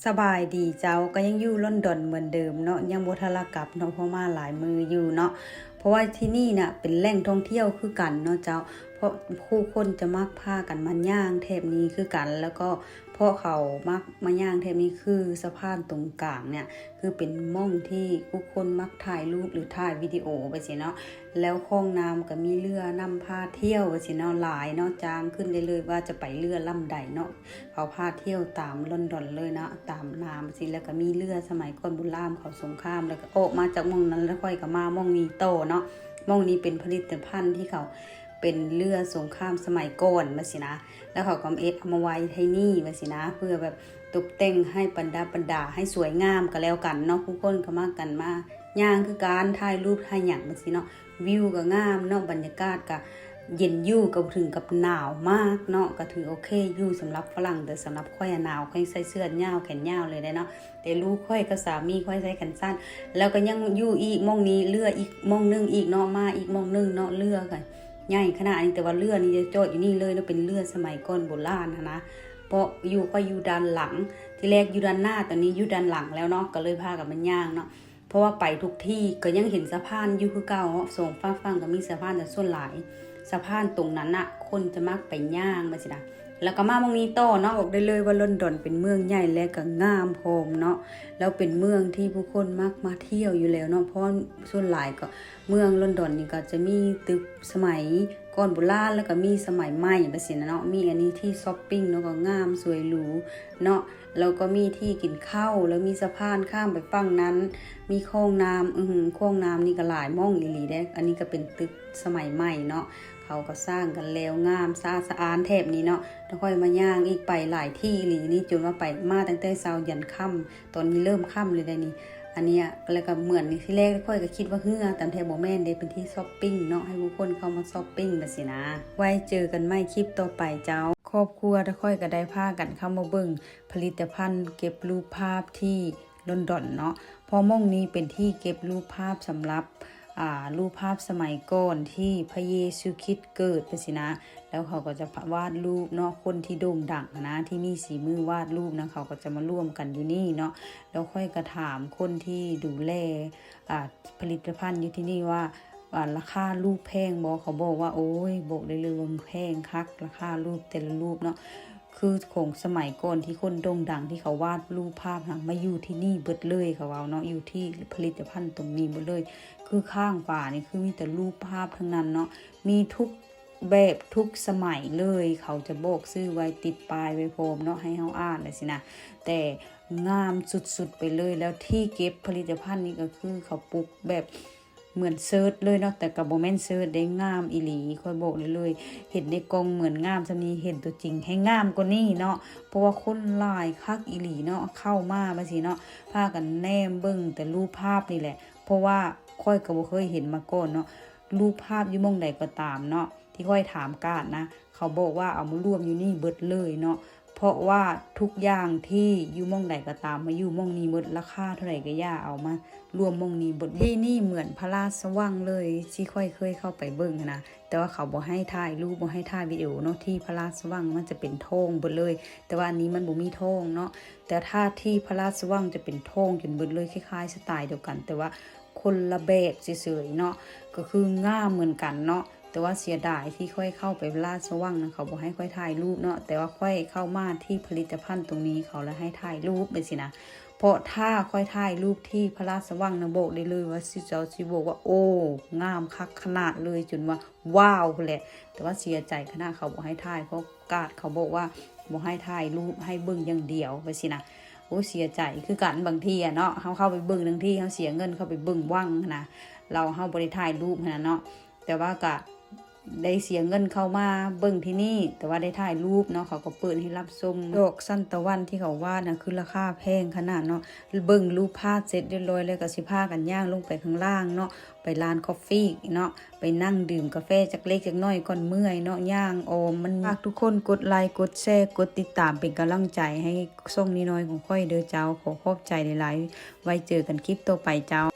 สบายดีเจ้าก็ยังอยู่ลอนดอนเหมือนเดิมเนาะยังบ่ทันละกลับเนาะเพราะมาหลายมืออยู่เนาะเพราะว่าที่นี่น่ะเป็นแหล่งท่องเที่ยวคือกันเนาะเจ้าเพราะผู้คนจะมักพากันมาย่างแถบนี้คือกันแล้วก็เพราะเขามักมาย่างแถบนี้คือสะพานตรงกลางเนี่ยคือเป็นม่องที่ผู้คนมักถ่ายรูปหรือถ่ายวิดีโอไปสิเนาะแล้วคลองน้ำก็มีเรือนำพาเที่ยวไปสิเนาะหลายเนาะจางขึ้นได้เลยว่าจะไปเรือลำใดเนาะเขาพาเที่ยวตามลอนดอนเลยนะตามน้ำสิแล้วก็มีเรือสมัยก่อนโบราณเขาสงครามแล้วก็มาจากม่องนั้นแล้วค่อยก็มาม่องนี้โตเนาะม่องนี้เป็นผลิตภัณฑ์ที่เขาเป็นเรือสงครามสมัยก่อนมาสินะแล้วเขาก็เอามาไว้ที่นี่มาสินะเพื่อแบบตกแต่งให้บรรดาให้สวยงามก็แล้วกันเนาะผู้คนก็มากันมาย่างคือการถ่ายรูปถ่ายหยังมาสิเนาะวิวก็งามเนาะบรรยากาศก็เย็นอยู่กับถึงกับหนาวมากเนาะก็ถือโอเคอยู่สำหรับฝรั่งแต่สำหรับค่อยหนาวค่อยใส่เสื้อยาวแขนยาวเลยได้เนาะแต่ลูกค่อยกับสามีค่อยใส่แขนสั้นแล้วก็ยังอยู่อีกม่องนี้เรืออีกม่องนึงอีกเนาะมาอีกม่องนึงเนาะเรือกันใหญ่ขนาดนี้แต่ว่าเรือนี้จะจอดอยู่นี่เลยเนาะเป็นเรือสมัยก่อนโบราณนะเพราะอยู่ก็อยู่ด้านหลังที่แรกอยู่ด้านหน้าตอนนี้อยู่ด้านหลังแล้วเนาะก็เลยพากันมันย่างเนาะเพราะว่าไปทุกที่ก็ยังเห็นสะพานอยู่คือเก่าเนาะสองฝั่งก็มีสะพานแต่ส่วนหลายสะพานตรงนั้นน่ะคนจะมักไปย่างมาสินะแล้วก็มองนี้ต่อเนาะบอกได้เลยว่าลอนดอนเป็นเมืองใหญ่และก็งามโพมเนาะแล้วเป็นเมืองที่ผู้คนมักมาเที่ยวอยู่แล้วเนาะเพราะส่วนหลายก็เมืองลอนดอนนี่ก็จะมีตึกสมัยก่อนโบราณแล้วก็มีสมัยใหม่ไปสินะเนาะมีอันนี้ที่ช้อปปิ้งเนาะก็งามสวยหรูเนาะแล้วก็มีที่กินข้าวแล้วมีสะพานข้ามไปฝั่งนั้นมีคลองน้ำคลองน้ำนี่ก็หลายม่องอีหลีได้อันนี้ก็เป็นตึกสมัยใหม่เนาะเขาก็สร้างกันแล้วงามสะอาดแถบนี้เนาะแล้วค่อยมาย่างอีกไปหลายที่อีหลีนี่จนว่าไปมาตั้งแต่เช้ายันค่ำตอนนี้เริ่มค่ำเลยได้นี่อันนี้แล้วก็เหมือนที่แรกค่อยก็คิดว่าแต่แทบบ่แม่นเด้เป็นที่ช้อปปิ้งเนาะให้ผู้คนเข้ามาช้อปปิ้งแบบสินะไว้เจอกันใหม่คลิปต่อไปเจ้าครอบครัวถ้าค่อยก็ได้พากันเข้ามาเบิ่งผลิตภัณฑ์เก็บรูปภาพที่ลอนดอนเนาะพอม่องนี้เป็นที่เก็บรูปภาพสำหรับรูปภาพสมัยก่อนที่พระเยซูคริสต์เกิดไปสินะแล้วเขาก็จะวาดรูปเนาะคนที่โด่งดังนะที่มีสีมือวาดรูปนะเขาก็จะมาร่วมกันอยู่นี่เนาะแล้วค่อยกระถามคนที่ดูแลผลิตภัณฑ์อยู่ที่นี่ว่าราคารูปแพงบอกเขาบอกว่าโอ้ยบอกได้เลยว่าแพงคักราคารูปแต่ละรูปเนาะคือของสมัยก่อนที่คนโด่งดังที่เขาวาดรูปภาพนะมาอยู่ที่นี่เบิดเลยเขาเอาเนาะอยู่ที่ผลิตภัณฑ์ตรงนี้หมดเลยคือข้างฝานี่คือมีแต่รูปภาพทั้งนั้นเนาะมีทุกแบบทุกสมัยเลยเขาจะโบกซื้อไว้ติดป้ายไว้พร้อมเนาะให้เฮาอ่านเลยสินะแต่งามสุดๆไปเลยแล้วที่เก็บผลิตภัณฑ์นี่ก็คือเขาปลูกแบบเหมือนเซิร์ชเลยเนาะแต่กับโบแมนเซิร์ชได้งามอีหลีค่อยบอกเลยเห็นในกล้องเหมือนงามซะนี้เห็นตัวจริงให้งามกว่านี้เนาะเพราะว่าคนหลายคักอีหลีเนาะเข้ามาสิเนาะพากันแนมเบิ่งแต่รูปภาพนี่แหละเพราะว่าค่อยก็บ่เคยเห็นมาก่อนเนาะรูปภาพอยู่หม้องใดก็ตามเนาะที่ค่อยถามกาดนะเขาบอกว่าเอามารวมอยู่นี่เบิดเลยเนาะเพราะว่าทุกอย่างที่อยู่หม้องใดก็ตามมาอยู่หม้องนี้หมดราคาเท่าไหร่ก็ย่าเอามารวมหม้องนี้เบิดที่นี่เหมือนพระราชวังเลยที่ค่อยเคยเข้าไปเบิ่งนะแต่ว่าเขาบ่ให้ถ่ายรูปบ่ให้ถ่ายวิดีโอเนาะที่พระราชวังมันจะเป็นโถงเบิดเลยแต่ว่าอันนี้มันบ่มีโถงเนาะแต่ถ้าที่พระราชวังจะเป็นโถงจนเบิดเลยคล้ายๆสไตล์เดียวกันแต่ว่าคนละแบบเฉยๆเนาะก็คืองามเหมือนกันเนาะแต่ว่าเสียดายที่ค่อยเข้าไปราชวังนะเขาบอกให้ค่อยถ่ายรูปเนาะแต่ว่าค่อยเข้ามาที่ผลิตภัณฑ์ตรงนี้เขาแล้วให้ถ่ายรูปไปสินะเพราะถ้าค่อยถ่ายรูปที่พระราชวังนะบอกได้เลยว่าสิบอกว่าโอ้งามคักขนาดเลยจนว่าว้าวแหละแต่ว่าเสียใจขนาดเขาบอกให้ถ่ายเพราะกาดเขาบอกว่าบอกให้ถ่ายรูปให้เบิ่งอย่างเดียวไปสินะโอ้เสียใจคือกันบางทีอะเนาะเขาเข้าไปเบิ่งบางทีเขาเสียเงินเข้าไปเบิ่งว่างนะเราเข้าบริถ่ายรูปนะเนาะแต่ว่ากะได้เสียเงินเข้ามาเบิ่งที่นี่แต่ว่าได้ถ่ายรูปเนาะเขาก็เปิดให้รับชมดอกสั้นตะวันที่เขาวาดนะคือราคาแพงขนาดเนาะเบิ่งรูปภาพเสร็จเรียบร้อยแล้วก็สิพากันย่างลงไปข้างล่างเนาะไปร้านกาแฟเนาะไปนั่งดื่มกาแฟจักเล็กจักน้อยก่อนเมื่อยเนาะย่างโอมมันฝากทุกคนกดไลค์กดแชร์กดติดตามเป็นกำลังใจให้ช่องนี้น้อยของค่อยเด้อเจ้าขอขอบใจหลายๆไว้เจอกันคลิปต่อไปเจ้า